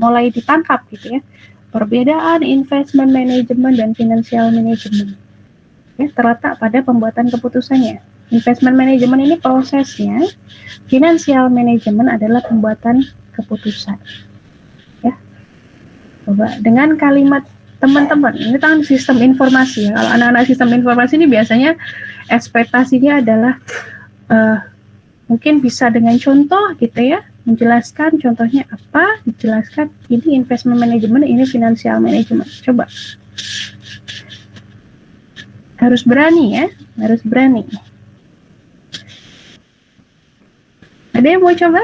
Speaker 1: mulai ditangkap gitu ya. Perbedaan investment management dan financial management. Ya, terletak pada pembuatan keputusannya. Investment management ini prosesnya, financial management adalah pembuatan keputusan. Ya. Coba dengan kalimat teman-teman, ini kan sistem informasi ya. Kalau anak-anak sistem informasi ini biasanya ekspektasinya adalah mungkin bisa dengan contoh gitu ya, menjelaskan contohnya apa, dijelaskan ini investment management, ini financial management. Coba. Harus berani ya, harus berani. Ada yang mau coba?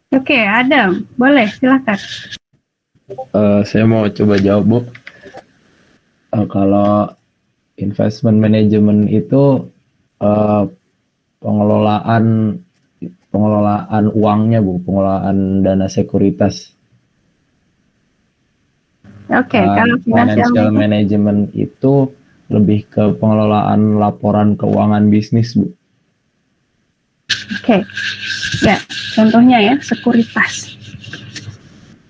Speaker 1: Oke, Adam, boleh silakan.
Speaker 3: Saya mau coba jawab Bu. Kalau investment management itu pengelolaan uangnya Bu, pengelolaan dana sekuritas.
Speaker 1: Oke, kalau
Speaker 3: Financial management itu lebih ke pengelolaan laporan keuangan bisnis Bu.
Speaker 1: Oke, ya contohnya ya sekuritas.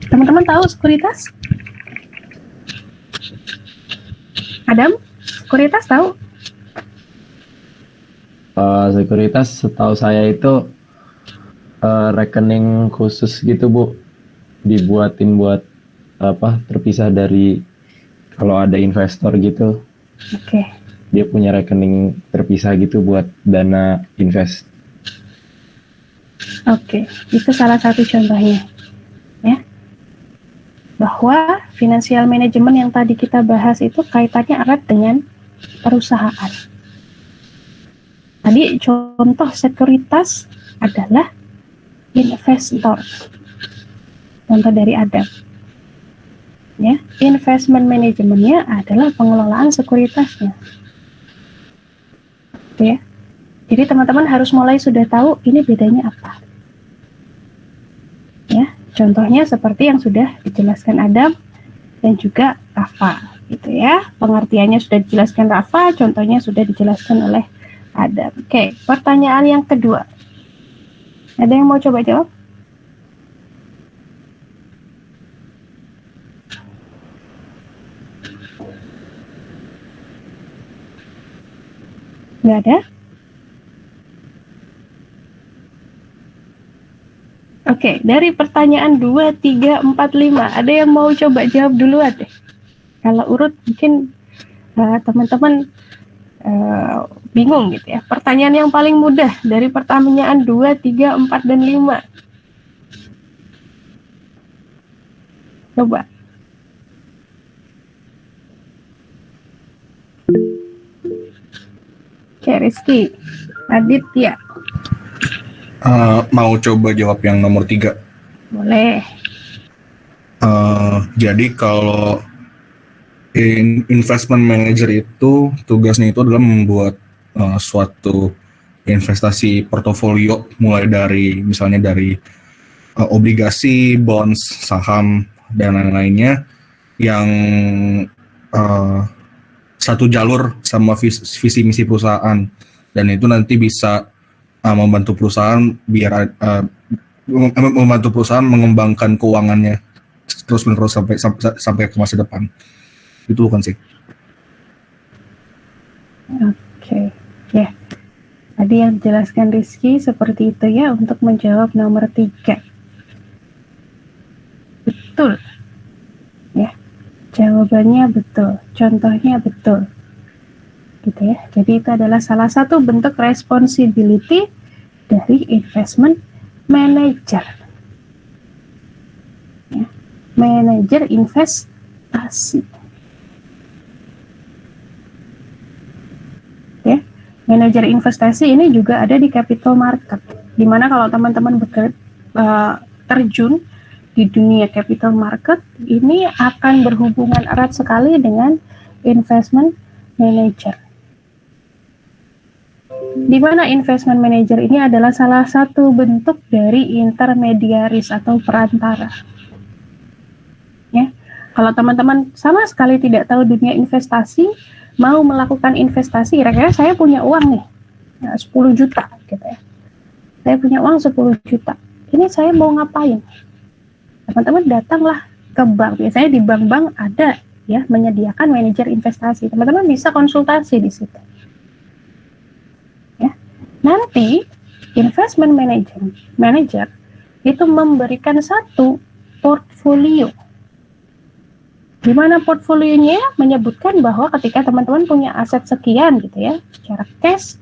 Speaker 1: Teman-teman tahu sekuritas? Adam, sekuritas tahu?
Speaker 3: Sekuritas setahu saya itu rekening khusus gitu Bu, dibuatin buat terpisah dari kalau ada investor gitu.
Speaker 1: Oke.
Speaker 3: Dia punya rekening terpisah gitu buat dana invest.
Speaker 1: Oke, itu salah satu contohnya, ya. Bahwa financial management yang tadi kita bahas itu kaitannya erat dengan perusahaan. Tadi contoh sekuritas adalah investor. Contoh dari Adam. Ya, investment manajemennya adalah pengelolaan sekuritasnya. Oke ya. Jadi teman-teman harus mulai sudah tahu ini bedanya apa. Ya, contohnya seperti yang sudah dijelaskan Adam dan juga Rafa, gitu ya. Pengertiannya sudah dijelaskan Rafa, contohnya sudah dijelaskan oleh Adam. Oke, pertanyaan yang kedua. Ada yang mau coba jawab? Nggak ada? Oke, dari pertanyaan 2, 3, 4, 5, ada yang mau coba jawab duluan deh? Kalau urut mungkin teman-teman bingung gitu ya. Pertanyaan yang paling mudah dari pertanyaan 2, 3, 4, dan 5. Coba. Oke, Rizky, Aditya.
Speaker 9: Mau coba jawab yang nomor 3.
Speaker 1: Boleh.
Speaker 9: Jadi kalau investment manager itu tugasnya itu adalah membuat suatu investasi portofolio, mulai dari misalnya dari obligasi, bonds, saham, dan lain-lainnya yang satu jalur sama visi misi perusahaan, dan itu nanti bisa membantu perusahaan biar membantu perusahaan mengembangkan keuangannya terus menerus sampai ke masa depan. Itu bukan sih?
Speaker 1: Oke, ya. Tadi yang dijelaskan Rizky seperti itu ya untuk menjawab nomor 3. Betul. Ya. Jawabannya betul, contohnya betul. Gitu ya. Jadi itu adalah salah satu bentuk responsibility dari investment manager. Ya. Manajer investasi. Ya. Manajer investasi ini juga ada di capital market. Dimana kalau teman-teman terjun di dunia capital market, ini akan berhubungan erat sekali dengan investment manager. Di mana investment manager ini adalah salah satu bentuk dari intermediaris atau perantara. Ya, kalau teman-teman sama sekali tidak tahu dunia investasi, mau melakukan investasi, kira-kira saya punya uang nih, 10 juta gitu ya. Saya punya uang 10 juta. Ini saya mau ngapain? Teman-teman datanglah ke bank. Biasanya di bank-bank ada ya menyediakan manajer investasi. Teman-teman bisa konsultasi di situ. Ya. Nanti investment manager itu memberikan satu portfolio. Di mana portfolionya menyebutkan bahwa ketika teman-teman punya aset sekian gitu ya, secara cash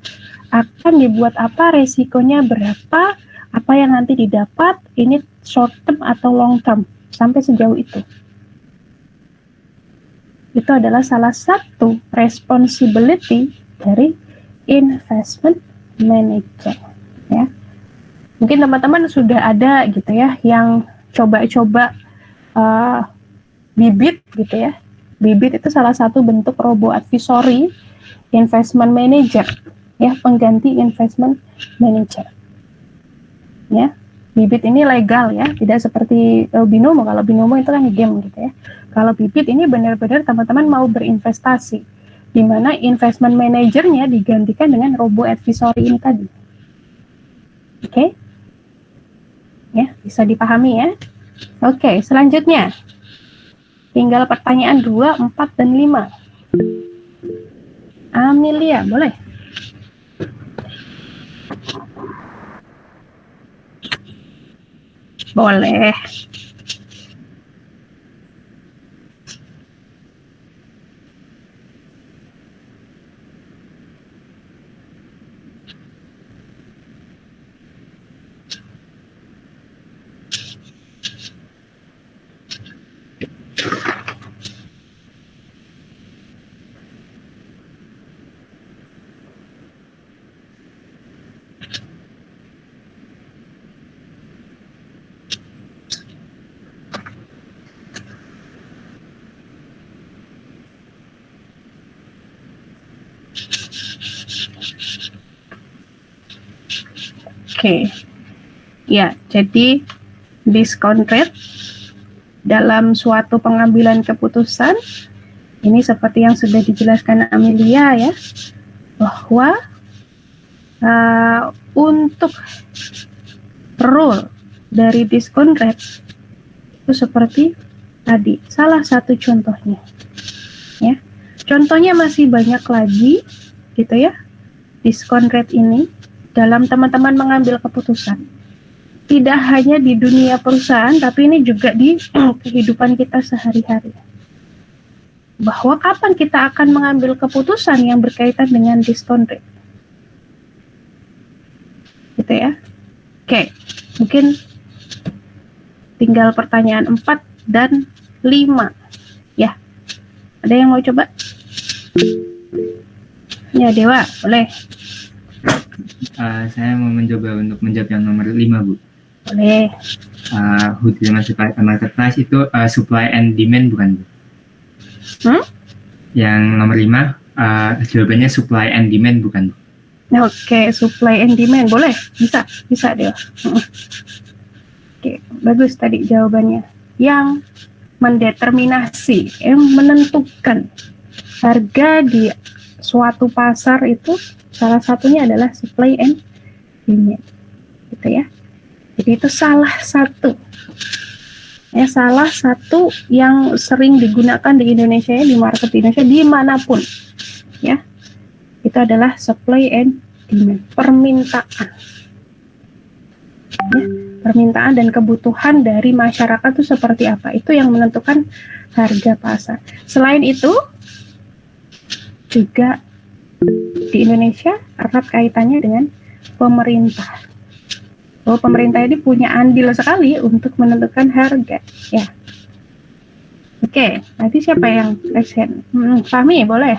Speaker 1: akan dibuat apa, resikonya berapa, apa yang nanti didapat, ini short term atau long term, sampai sejauh itu. Itu adalah salah satu responsibility dari investment manager. Ya. Mungkin teman-teman sudah ada gitu ya yang coba-coba Bibit gitu ya. Bibit itu salah satu bentuk robo advisory investment manager, ya, pengganti investment manager. Ya, Bibit ini legal ya, tidak seperti Binomo. Kalau Binomo itu kan game gitu ya. Kalau Bibit ini benar-benar teman-teman mau berinvestasi, di mana investment manajernya digantikan dengan robo advisory ini tadi. Oke? Ya, bisa dipahami ya. Oke, selanjutnya. Tinggal pertanyaan 2, 4, dan 5. Amelia, boleh? Boleh. Oke, ya, jadi discount rate dalam suatu pengambilan keputusan ini seperti yang sudah dijelaskan Amelia ya, bahwa untuk rule dari discount rate itu seperti tadi, salah satu contohnya, ya, contohnya masih banyak lagi gitu ya, discount rate ini dalam teman-teman mengambil keputusan. Tidak hanya di dunia perusahaan, tapi ini juga di kehidupan kita sehari-hari. Bahwa kapan kita akan mengambil keputusan yang berkaitan dengan discount rate. Gitu ya. Oke, mungkin tinggal pertanyaan 4 dan 5. Ya, ada yang mau coba? Ya, Dewa, boleh.
Speaker 6: Saya mau mencoba untuk menjawab yang nomor 5, Bu.
Speaker 1: Boleh.
Speaker 6: Hubungan supply and market price itu supply and demand bukan, Bu? Yang nomor 5 jawabannya supply and demand bukan, Bu?
Speaker 1: Oke, supply and demand boleh, bisa dia. Oke, bagus tadi jawabannya. Yang mendeterminasi, yang menentukan harga di suatu pasar itu salah satunya adalah supply and demand, gitu ya. Jadi itu salah satu yang sering digunakan di Indonesia ya, di market Indonesia dimanapun ya, itu adalah supply and demand, permintaan ya, permintaan dan kebutuhan dari masyarakat itu seperti apa, itu yang menentukan harga pasar. Selain itu juga di Indonesia erat kaitannya dengan pemerintah. Bahwa pemerintah ini punya andil sekali untuk menentukan harga, ya. Oke, nanti siapa yang raise hand? Fahmi, boleh?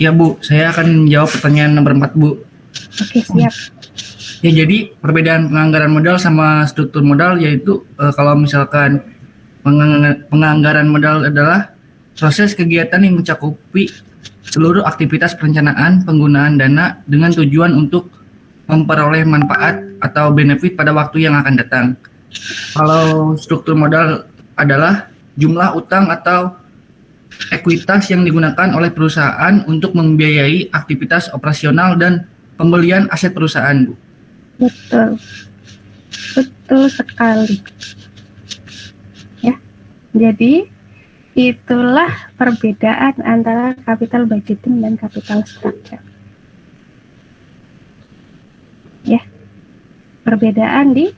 Speaker 10: Ya Bu, saya akan menjawab pertanyaan nomor 4 Bu.
Speaker 1: Oke, siap.
Speaker 10: Ya jadi perbedaan penganggaran modal sama struktur modal yaitu kalau misalkan penganggaran modal adalah proses kegiatan yang mencakupi seluruh aktivitas perencanaan penggunaan dana dengan tujuan untuk memperoleh manfaat atau benefit pada waktu yang akan datang. Kalau struktur modal adalah jumlah utang atau ekuitas yang digunakan oleh perusahaan untuk membiayai aktivitas operasional dan pembelian aset perusahaan, Bu.
Speaker 1: Betul. Betul sekali. Ya. Jadi itulah perbedaan antara capital budgeting dan capital structure. Ya, perbedaan di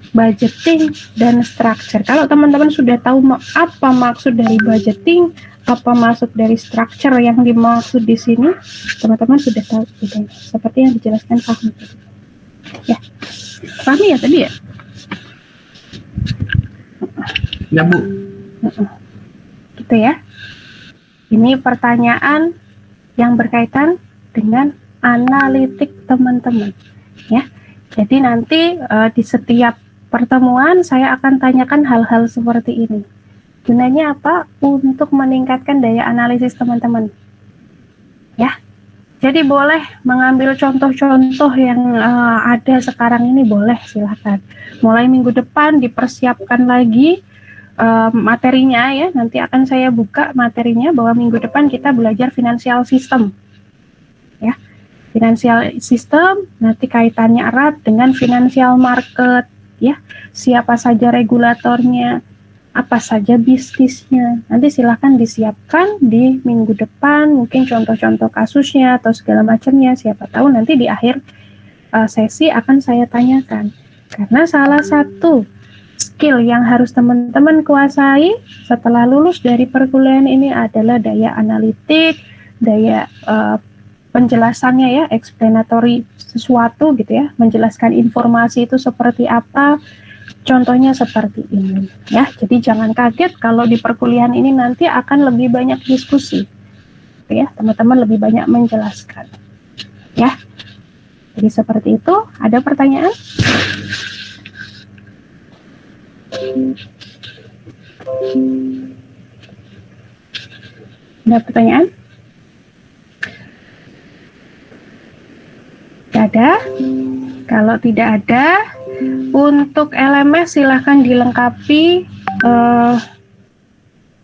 Speaker 1: budgeting dan structure. Kalau teman-teman sudah tahu apa maksud dari budgeting, apa maksud dari structure yang dimaksud di sini, teman-teman sudah tahu bedanya. Seperti yang dijelaskan Fahmi tadi. Ya, Fahmi ya tadi ya?
Speaker 10: Ya Bu.
Speaker 1: Gitu ya. Ini pertanyaan yang berkaitan dengan analitik teman-teman ya. Jadi nanti di setiap pertemuan saya akan tanyakan hal-hal seperti ini. Gunanya apa? Untuk meningkatkan daya analisis teman-teman. Ya. Jadi boleh mengambil contoh-contoh yang ada sekarang ini, boleh, silahkan. Mulai minggu depan dipersiapkan lagi materinya ya. Nanti akan saya buka materinya bahwa minggu depan kita belajar financial system. Ya. Financial system nanti kaitannya erat dengan financial market ya. Siapa saja regulatornya, apa saja bisnisnya. Nanti silahkan disiapkan di minggu depan, mungkin contoh-contoh kasusnya atau segala macamnya. Siapa tahu nanti di akhir sesi akan saya tanyakan. Karena salah satu skill yang harus teman-teman kuasai setelah lulus dari perkuliahan ini adalah daya analitik, daya penjelasannya ya, explanatory sesuatu gitu ya, menjelaskan informasi itu seperti apa, contohnya seperti ini ya. Jadi jangan kaget kalau di perkuliahan ini nanti akan lebih banyak diskusi gitu ya, teman-teman lebih banyak menjelaskan ya. Jadi seperti itu. Ada pertanyaan? Ada pertanyaan? Ada? Kalau tidak ada, untuk LMS silahkan dilengkapi.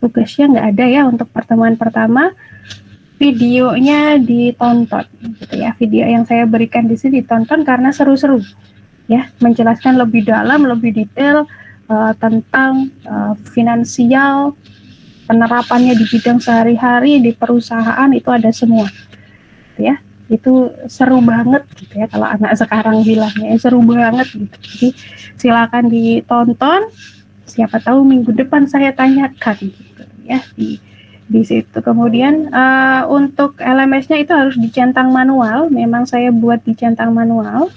Speaker 1: Tugasnya nggak ada ya untuk pertemuan pertama. Videonya ditonton, gitu ya. Video yang saya berikan di sini ditonton karena seru-seru, ya, menjelaskan lebih dalam, lebih detail tentang finansial, penerapannya di bidang sehari-hari di perusahaan itu ada semua, gitu ya. Itu seru banget gitu ya, kalau anak sekarang bilangnya seru banget gitu. Jadi silakan ditonton, siapa tahu minggu depan saya tanyakan gitu ya di situ. Kemudian untuk LMS-nya itu harus dicentang manual, memang saya buat dicentang manual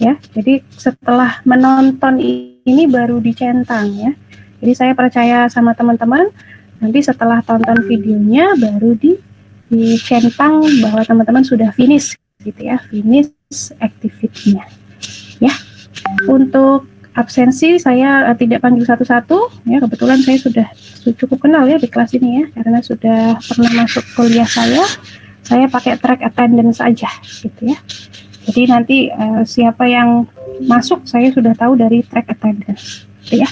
Speaker 1: ya. Jadi setelah menonton ini baru dicentang ya. Jadi saya percaya sama teman-teman, nanti setelah tonton videonya baru dicentang bahwa teman-teman sudah finish gitu ya, finish activity-nya ya. Untuk absensi saya tidak panggil satu-satu ya, kebetulan saya sudah cukup kenal ya di kelas ini ya, karena sudah pernah masuk kuliah saya pakai track attendance aja gitu ya. Jadi nanti siapa yang masuk saya sudah tahu dari track attendance, gitu ya.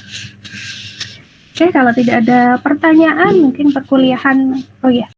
Speaker 1: Oke, kalau tidak ada pertanyaan mungkin perkuliahan, oh ya,